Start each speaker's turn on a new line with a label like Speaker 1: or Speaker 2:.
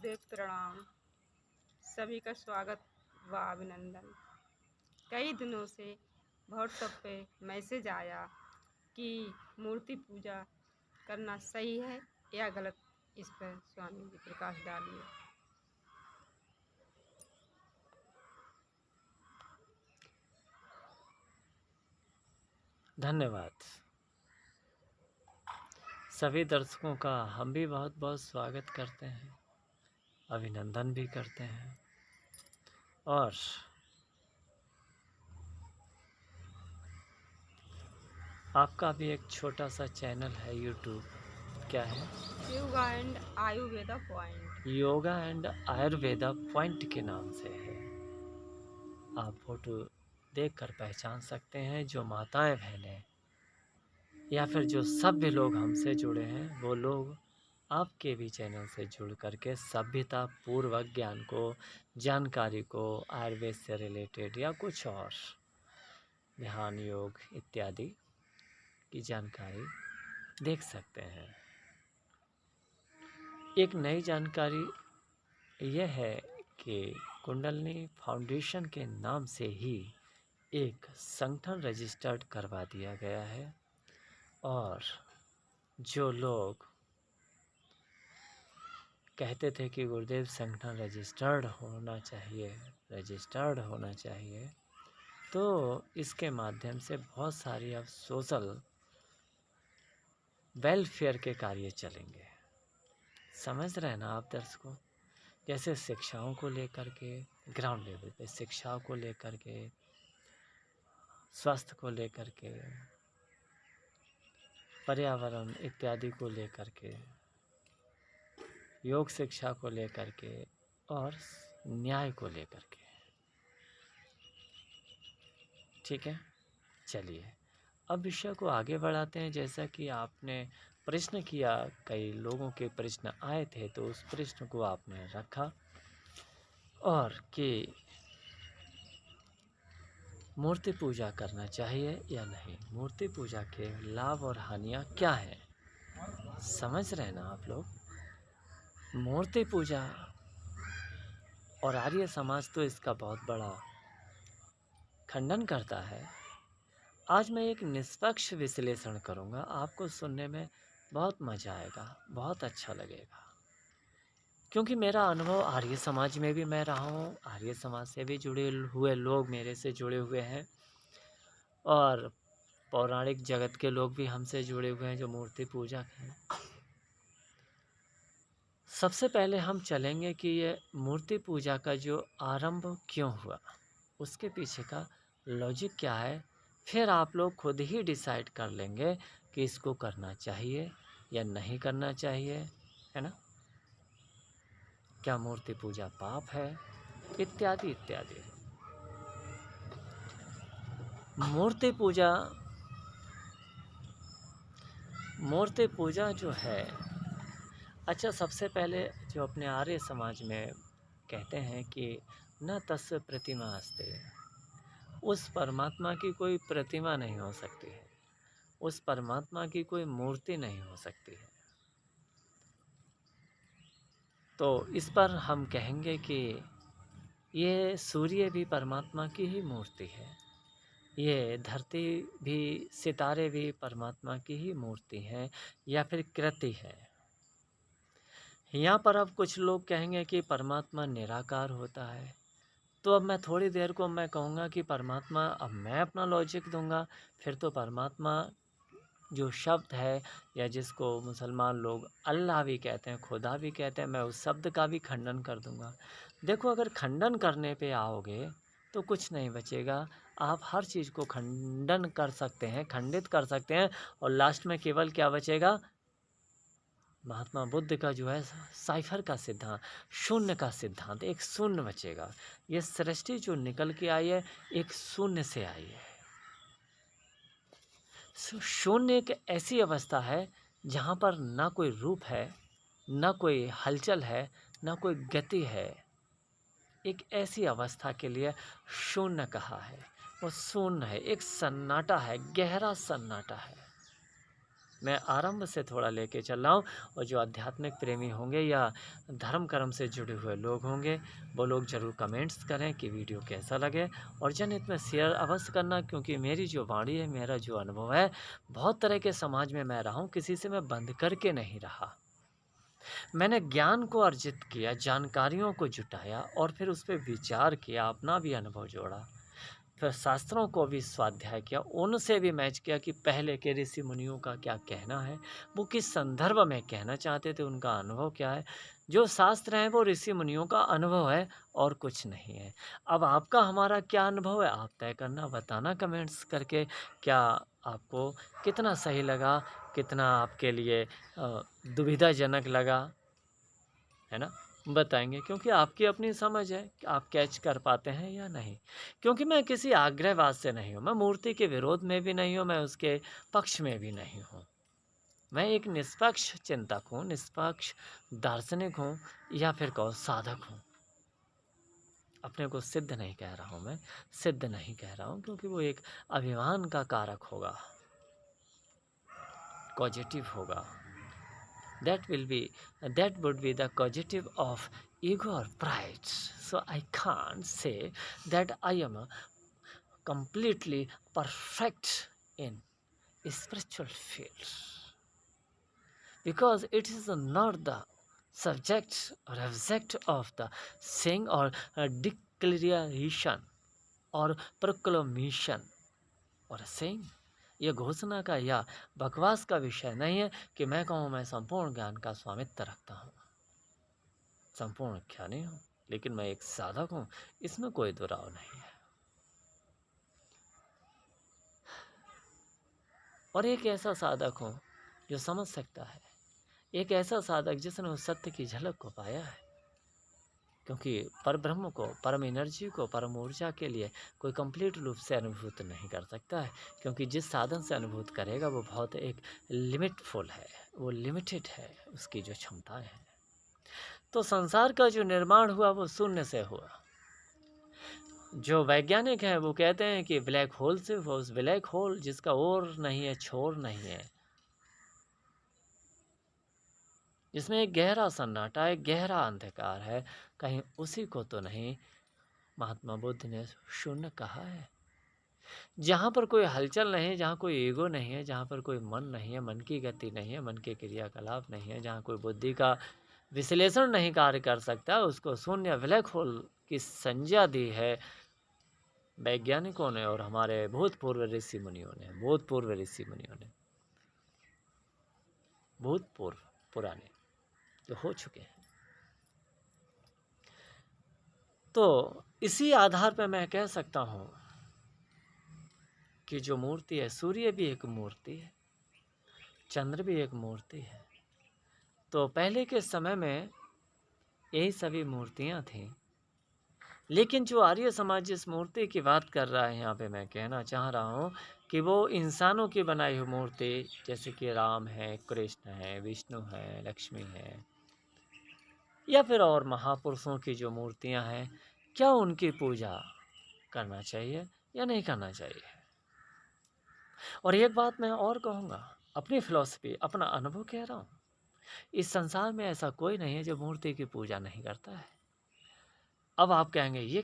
Speaker 1: गुरुदेव प्रणाम। सभी का स्वागत व अभिनंदन। कई दिनों से व्हाट्सएप पे मैसेज आया कि मूर्ति पूजा करना सही है या गलत। इस पर स्वामी जी प्रकाश डालिए।
Speaker 2: धन्यवाद। सभी दर्शकों का हम भी बहुत बहुत स्वागत करते हैं, अभिनंदन भी करते हैं। और आपका भी एक छोटा सा चैनल है यूट्यूब, क्या है?
Speaker 1: Yoga and Ayurveda point.
Speaker 2: Yoga and Ayurveda point के नाम से है। आप फोटो देखकर पहचान सकते हैं। जो माताएं बहनें या फिर जो सभ्य लोग हमसे जुड़े हैं, वो लोग आपके भी चैनल से जुड़ करके सभ्यता पूर्वक ज्ञान को, जानकारी को, आयुर्वेद से रिलेटेड या कुछ और ध्यान योग इत्यादि की जानकारी देख सकते हैं। एक नई जानकारी यह है कि कुंडलनी फाउंडेशन के नाम से ही एक संगठन रजिस्टर्ड करवा दिया गया है। और जो लोग कहते थे कि गुरुदेव संगठन रजिस्टर्ड होना चाहिए, तो इसके माध्यम से बहुत सारी अब सोशल वेलफेयर के कार्य चलेंगे। समझ रहे हैं ना आप दर्शकों? जैसे शिक्षाओं को लेकर के, ग्राउंड लेवल पे शिक्षाओं को लेकर के, स्वास्थ्य को लेकर के, पर्यावरण इत्यादि को लेकर के, योग शिक्षा को लेकर के और न्याय को लेकर के। ठीक है, चलिए अब विषय को आगे बढ़ाते हैं। जैसा कि आपने प्रश्न किया, कई लोगों के प्रश्न आए थे, तो उस प्रश्न को आपने रखा और कि मूर्ति पूजा करना चाहिए या नहीं, मूर्ति पूजा के लाभ और हानियाँ क्या हैं। समझ रहे हैं ना आप लोग? मूर्ति पूजा और आर्य समाज तो इसका बहुत बड़ा खंडन करता है। आज मैं एक निष्पक्ष विश्लेषण करूंगा, आपको सुनने में बहुत मज़ा आएगा, बहुत अच्छा लगेगा। क्योंकि मेरा अनुभव आर्य समाज में भी मैं रहा हूँ, आर्य समाज से भी जुड़े हुए लोग मेरे से जुड़े हुए हैं और पौराणिक जगत के लोग भी हमसे जुड़े हुए हैं जो मूर्ति पूजक हैं। सबसे पहले हम चलेंगे कि ये मूर्ति पूजा का जो आरंभ क्यों हुआ, उसके पीछे का लॉजिक क्या है। फिर आप लोग खुद ही डिसाइड कर लेंगे कि इसको करना चाहिए या नहीं करना चाहिए, है ना? क्या मूर्ति पूजा पाप है, इत्यादि इत्यादि। मूर्ति पूजा जो है, अच्छा सबसे पहले जो अपने आर्य समाज में कहते हैं कि न तस्य प्रतिमा अस्ते, उस परमात्मा की कोई प्रतिमा नहीं हो सकती है, उस परमात्मा की कोई मूर्ति नहीं हो सकती है। तो इस पर हम कहेंगे कि ये सूर्य भी परमात्मा की ही मूर्ति है, ये धरती भी, सितारे भी परमात्मा की ही मूर्ति हैं या फिर कृति है। यहाँ पर अब कुछ लोग कहेंगे कि परमात्मा निराकार होता है। तो अब मैं थोड़ी देर को मैं कहूँगा कि परमात्मा, अब मैं अपना लॉजिक दूंगा। फिर तो परमात्मा जो शब्द है, या जिसको मुसलमान लोग अल्लाह भी कहते हैं, खुदा भी कहते हैं, मैं उस शब्द का भी खंडन कर दूंगा। देखो, अगर खंडन करने पे आओगे तो कुछ नहीं बचेगा। आप हर चीज़ को खंडन कर सकते हैं, खंडित कर सकते हैं, और लास्ट में केवल क्या बचेगा? महात्मा बुद्ध का जो है साइफर का सिद्धांत, शून्य का सिद्धांत, एक शून्य बचेगा। ये सृष्टि जो निकल के आई है, एक शून्य से आई है। शून्य एक ऐसी अवस्था है जहाँ पर ना कोई रूप है, ना कोई हलचल है, ना कोई गति है। एक ऐसी अवस्था के लिए शून्य कहा है। वो शून्य है, एक सन्नाटा है, गहरा सन्नाटा है। मैं आरंभ से थोड़ा लेके चल रहा हूँ, और जो आध्यात्मिक प्रेमी होंगे या धर्म कर्म से जुड़े हुए लोग होंगे, वो लोग ज़रूर कमेंट्स करें कि वीडियो कैसा लगे, और जनहित में शेयर अवश्य करना, क्योंकि मेरी जो वाणी है, मेरा जो अनुभव है, बहुत तरह के समाज में मैं रहा हूँ, किसी से मैं बंद करके नहीं रहा। मैंने ज्ञान को अर्जित किया, जानकारियों को जुटाया, और फिर उस पर विचार किया, अपना भी अनुभव जोड़ा, फिर शास्त्रों को भी स्वाध्याय किया, उनसे भी मैच किया कि पहले के ऋषि मुनियों का क्या कहना है, वो किस संदर्भ में कहना चाहते थे, उनका अनुभव क्या है। जो शास्त्र हैं वो ऋषि मुनियों का अनुभव है, और कुछ नहीं है। अब आपका हमारा क्या अनुभव है, आप तय करना, बताना कमेंट्स करके। क्या आपको कितना सही लगा, कितना आपके लिए दुविधाजनक लगा, है ना, बताएंगे, क्योंकि आपकी अपनी समझ है कि आप कैच कर पाते हैं या नहीं। क्योंकि मैं किसी आग्रहवाद से नहीं हूँ, मैं मूर्ति के विरोध में भी नहीं हूँ, मैं उसके पक्ष में भी नहीं हूँ। मैं एक निष्पक्ष चिंतक हूँ, निष्पक्ष दार्शनिक हूँ, या फिर कहो साधक हूँ। अपने को सिद्ध नहीं कह रहा हूँ, मैं सिद्ध नहीं कह रहा हूँ, क्योंकि वो एक अभिमान का कारक होगा, पॉजिटिव होगा। that would be the causative of ego or pride. So I can't say that I am completely perfect in spiritual field, because it is not the subject or object of the saying or declaration or proclamation or saying। यह घोषणा का या बकवास का विषय नहीं है कि मैं कहूँ मैं संपूर्ण ज्ञान का स्वामित्व रखता हूँ, संपूर्ण ज्ञानी हूँ, लेकिन मैं एक साधक हूँ, इसमें कोई दुराव नहीं है। और एक ऐसा साधक हूँ जो समझ सकता है, एक ऐसा साधक जिसने उस सत्य की झलक को पाया है। क्योंकि पर ब्रह्म को, परम एनर्जी को, परम ऊर्जा के लिए कोई कंप्लीट रूप से अनुभूत नहीं कर सकता है, क्योंकि जिस साधन से अनुभूत करेगा वो बहुत एक लिमिटफुल है, वो लिमिटेड है, उसकी जो क्षमताएं हैं। तो संसार का जो निर्माण हुआ वो शून्य से हुआ। जो वैज्ञानिक हैं वो कहते हैं कि ब्लैक होल से हुआ, उस ब्लैक होल जिसका ओर नहीं है, छोर नहीं है, जिसमें एक गहरा सन्नाटा है, गहरा अंधकार है, कहीं उसी को तो नहीं महात्मा बुद्ध ने शून्य कहा है। जहाँ पर कोई हलचल नहीं है, जहाँ कोई ईगो नहीं है, जहाँ पर कोई मन नहीं है, मन की गति नहीं है, मन के क्रियाकलाप नहीं है, जहाँ कोई बुद्धि का विश्लेषण नहीं कार्य कर सकता, उसको शून्य ब्लैक होल की संज्ञा दी है वैज्ञानिकों ने और हमारे भूतपूर्व ऋषि मुनियों ने, भूतपूर्व पुराने जो हो चुके हैं। तो इसी आधार पर मैं कह सकता हूँ कि जो मूर्ति है, सूर्य भी एक मूर्ति है, चंद्र भी एक मूर्ति है। तो पहले के समय में यही सभी मूर्तियाँ थीं, लेकिन जो आर्य समाज जिस मूर्ति की बात कर रहा है, यहाँ पे मैं कहना चाह रहा हूँ कि वो इंसानों की बनाई हुई मूर्ति, जैसे कि राम है, कृष्ण है, विष्णु है, लक्ष्मी है, या फिर और महापुरुषों की जो मूर्तियाँ हैं, क्या उनकी पूजा करना चाहिए या नहीं करना चाहिए। और एक बात मैं और कहूँगा, अपनी फिलॉसफी, अपना अनुभव कह रहा हूँ, इस संसार में ऐसा कोई नहीं है जो मूर्ति की पूजा नहीं करता है। अब आप कहेंगे ये